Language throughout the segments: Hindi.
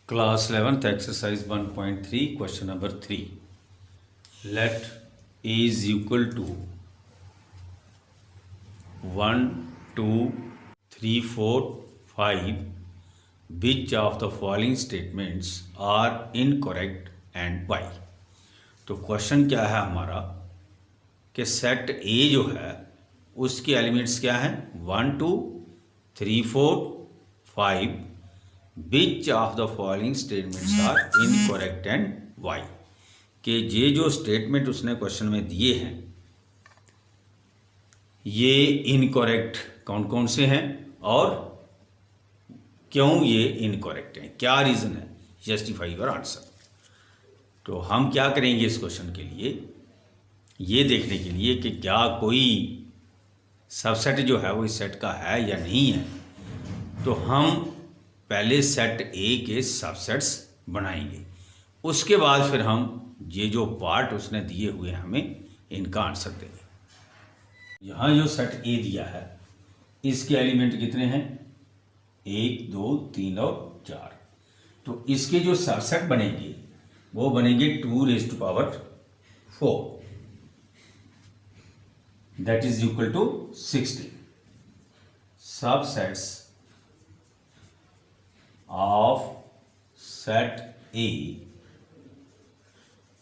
Class 11th exercise 1.3 question number 3. Let A is equal to 1, 2, 3, 4, 5. Which of the following statements are incorrect and why? तो क्वेश्चन क्या है हमारा कि सेट ए जो है उसके एलिमेंट्स क्या हैं 1, 2, 3, 4, 5. Which of the following statements are incorrect and why कि ये जो स्टेटमेंट उसने क्वेश्चन में दिए हैं ये इनकरेक्ट कौन कौन से हैं और क्यों ये इनकरेक्ट हैं, क्या रीज़न है, जस्टिफाई योर आंसर। तो हम क्या करेंगे इस क्वेश्चन के लिए, ये देखने के लिए कि क्या कोई सबसेट जो है वो इस सेट का है या नहीं है। तो हम पहले सेट ए के सबसेट्स बनाएंगे, उसके बाद फिर हम ये जो पार्ट उसने दिए हुए हैं हमें इनका आंसर देंगे। यहाँ जो सेट ए दिया है इसके एलिमेंट कितने हैं 1, 2, 3 और 4। तो इसके जो सबसेट बनेंगे वो बनेंगे 2⁴ that is equal to 16 subsets of set A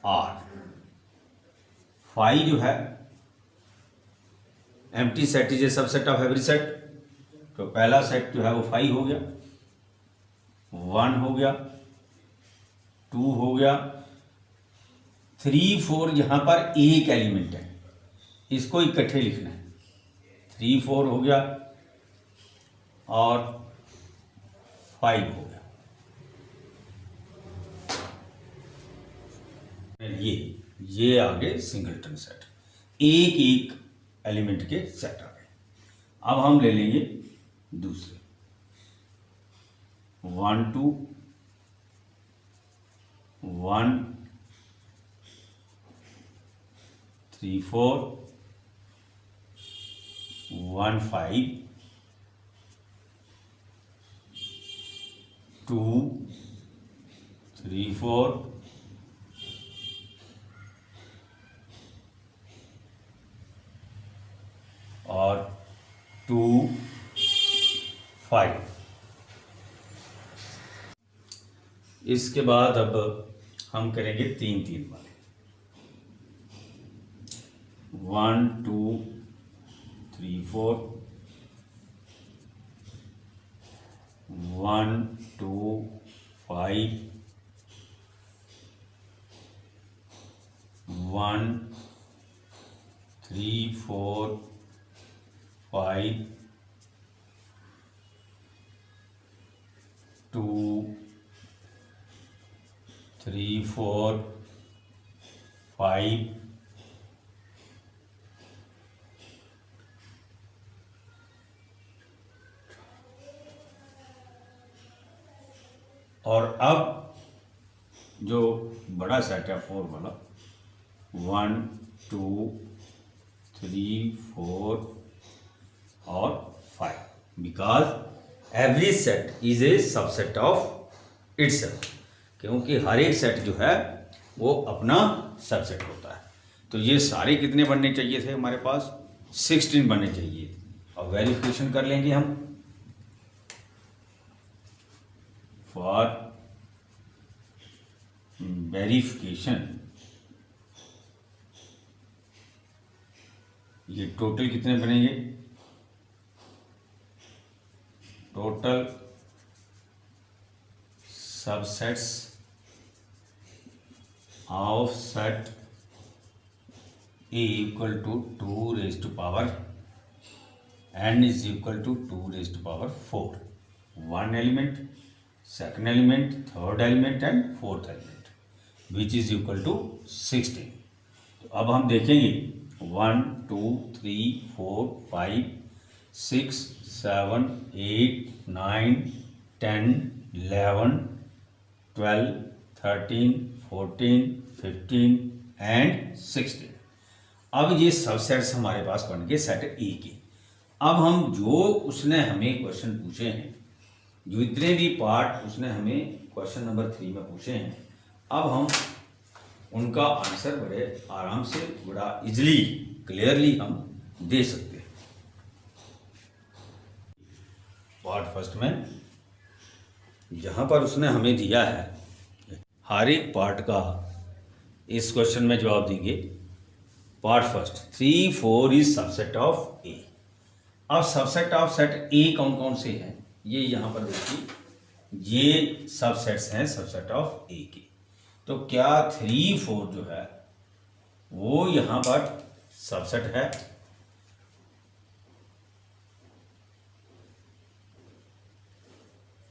R। 5 जो है empty set is a subset of every set. तो पहला सेट जो है वो 5 हो गया, 1 हो गया, 2 हो गया, 3, 4 यहाँ पर एक एलिमेंट है, इसको इकट्ठे लिखना है। 3, 4 हो गया और 5 हो गया। ये आगे सिंगलटन सेट, एक एक एलिमेंट के सेट आ गए। अब हम ले लेंगे दूसरे 1, 2, 1, 3, 4, 1, 5, 2, 3, 4, और 2, 5। इसके बाद अब हम करेंगे 3, 3 वाले 1, 2, 3, 4, 1, 2, 5, 1, 3, 4, 5, 2, 3, 4, 5, और अब जो बड़ा सेट है 4 वाला 1, 2, 3, 4 और 5, because every set is a subset of itself, क्योंकि हर एक सेट जो है वो अपना सबसेट होता है। तो ये सारे कितने बनने चाहिए थे हमारे पास 16 बनने चाहिए। अब वेरिफिकेशन कर लेंगे हम। फॉर वेरिफिकेशन ये टोटल कितने बनेंगे, total subsets of set A equal to 2⁴ n is equal to 2⁴ 1 element, second element, third element and fourth element which is equal to 16। तो अब हम देखेंगे 1, 2, 3, 4, 5, 6, 7, 8, 9, 10, 11, 12, 13, 14, 15 एंड 16। अब ये सबसेट्स हमारे पास बन गए सेट ए के। अब हम जो उसने हमें क्वेश्चन पूछे हैं जितने भी पार्ट उसने हमें क्वेश्चन नंबर 3 में पूछे हैं, अब हम उनका आंसर बड़े आराम से, बड़ा इजली, क्लियरली हम दे सकते हैं। पार्ट फर्स्ट में जहाँ पर उसने हमें दिया है, हर एक पार्ट का इस क्वेश्चन में जवाब देंगे। Part first 3, 4 is subset of A. अब सबसेट ऑफ सेट ए कौन कौन से हैं, ये यहाँ पर देखिए, ये सबसेट्स हैं सबसेट ऑफ ए के। तो क्या 3, 4 जो है वो यहाँ पर सबसेट है?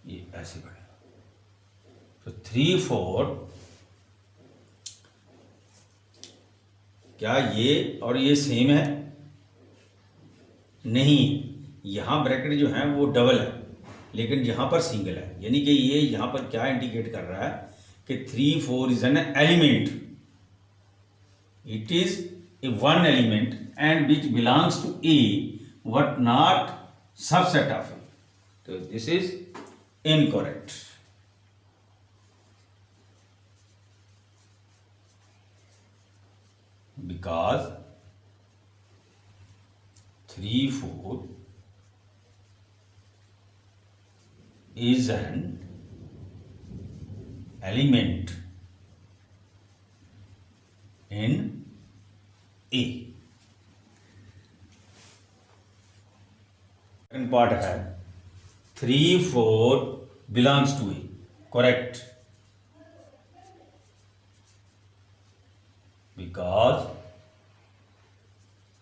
ये ऐसे बढ़ेगा। तो 3, 4 क्या ये और ये सेम है? नहीं, यहाँ ब्रैकेट जो है वो डबल है, लेकिन यहाँ पर सिंगल है। यानी कि ये यहाँ पर क्या इंडिकेट कर रहा है कि 3, 4 is an element, it is a one element and which belongs to A but not subset of A. तो this is incorrect. Because 3, 4 is an element in A. Second part है 3, 4 belongs to A. Correct. Because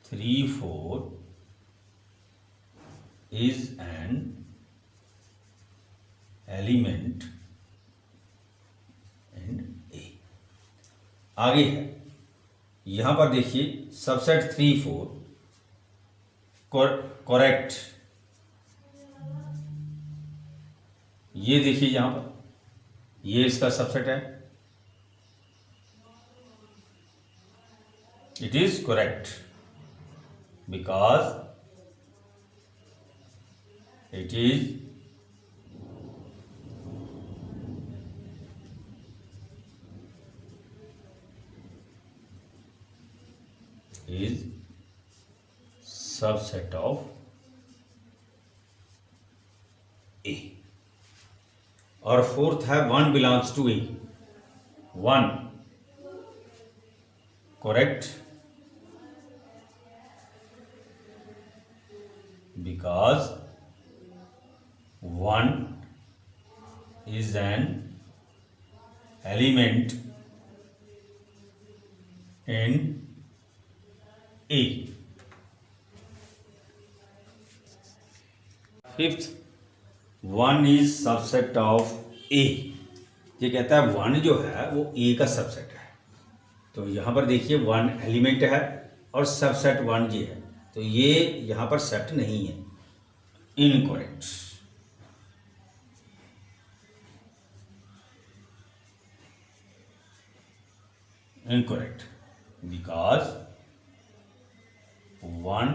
3, 4 is an element in A. आगे है, यहां पर देखिए सबसेट 3, 4 करेक्ट। ये देखिए यहां पर, ये इसका सबसेट है, it is correct because it is subset of A। और फोर्थ है 1 belongs to A। 1 correct because 1 is an element in A। Fifth 1 is subset of A। ये कहता है 1 जो है वो A का सबसेट है। तो यहाँ पर देखिए 1 एलिमेंट है और सबसेट 1 ये है, तो ये यहाँ पर सेट नहीं है, incorrect. Incorrect because 1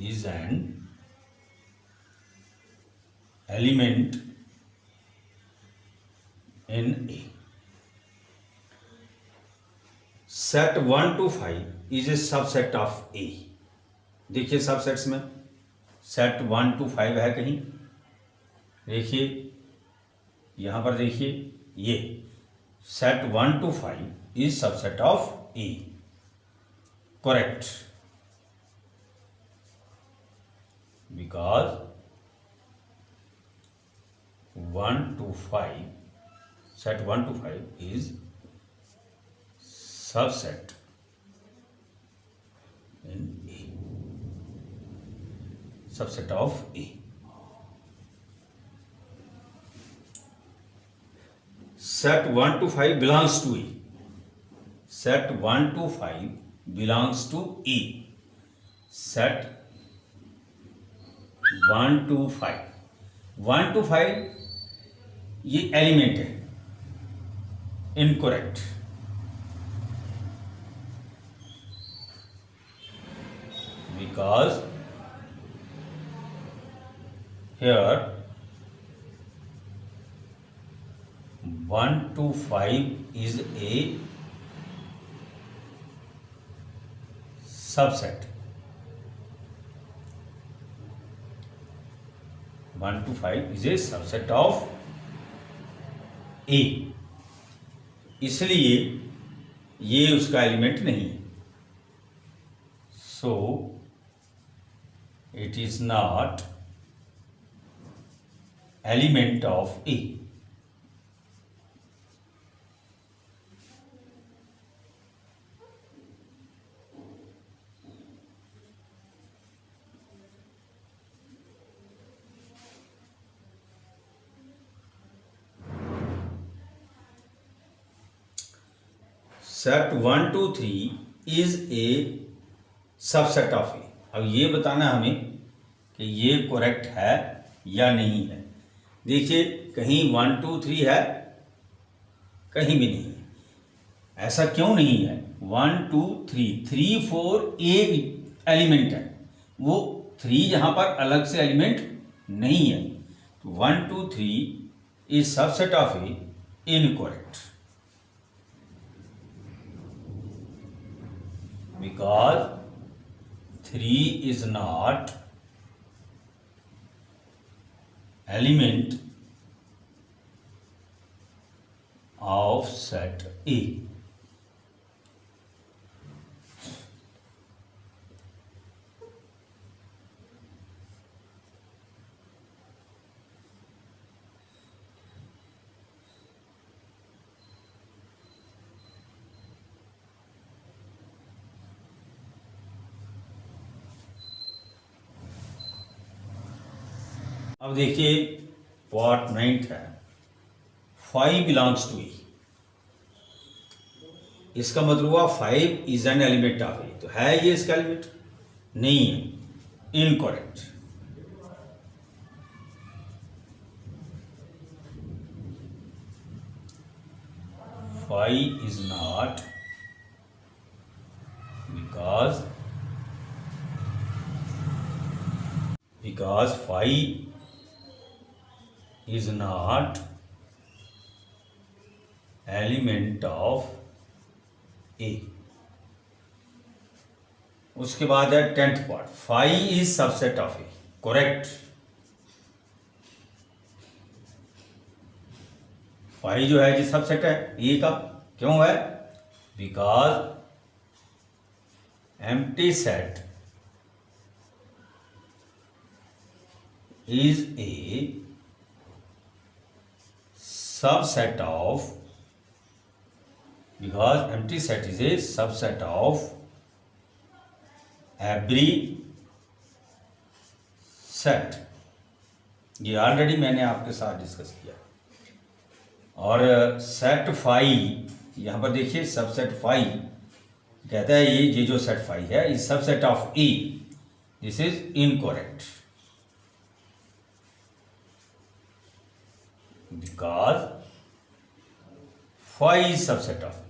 is an element in A. Set 1 to 5 is a subset of A. देखिए सबसेट्स में सेट 1 to 5 है कहीं, देखिए यहां पर देखिए, ये set 1 to 5 is subset of A. Correct because 1 to 5 set 1 to 5 is subset in A, subset of A। Set 1 to 5 belongs to A। Set 1 to 5 belongs to A। Set 1 to 5, 1 to 5 ये एलिमेंट है, incorrect. Because here 1 to 5 is a subset. 1 to 5 is a subset of A. इसलिए ये उसका एलिमेंट नहीं है. So it is not element of A. Set 1 to 3 is a subset of A. अब ये बताना हमें कि ये करेक्ट है या नहीं है. देखिए कहीं 1 2 3 है, कहीं भी नहीं है. ऐसा क्यों नहीं है? 1 2 3 3 4 एक एलिमेंट है, वो 3 यहाँ पर अलग से एलिमेंट नहीं है. तो 1 2 3 is subset of A incorrect. Because 3 is not element of set A. अब देखिए पार्ट 9th है. 5 बिलोंग्स टू ए. इसका मतलब हुआ 5 is an element of A. तो है ये इसका एलिमेंट? नहीं है, incorrect. Five is not because 5 is not element of A. उसके बाद है 10th part. 5 is subset of A. Correct. 5 जो है जी सबसेट है A का. क्यों है? Because empty set is a subset of, because empty set is a subset of every set. ये ऑलरेडी मैंने आपके साथ डिस्कस किया. और सेट 5 यहाँ पर देखिए, सबसेट 5 कहता है ये जो सेट 5 है is subset of A. This is incorrect because 5 is subset of.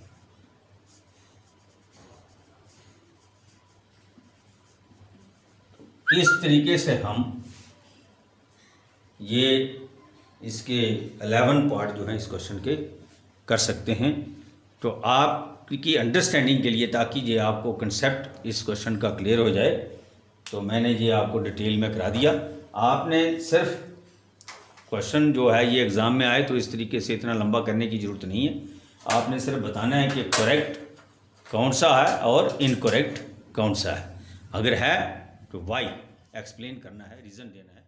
इस तरीके से हम ये इसके 11 पार्ट जो हैं इस क्वेश्चन के कर सकते हैं. तो आपकी अंडरस्टैंडिंग के लिए, ताकि ये आपको कंसेप्ट इस क्वेश्चन का क्लियर हो जाए, तो मैंने ये आपको डिटेल में करा दिया. आपने सिर्फ क्वेश्चन जो है ये एग्ज़ाम में आए तो इस तरीके से इतना लंबा करने की ज़रूरत नहीं है. आपने सिर्फ बताना है कि करेक्ट कौन सा है और इनकरेक्ट कौन सा है. अगर है तो वाई एक्सप्लेन करना है, रीज़न देना है.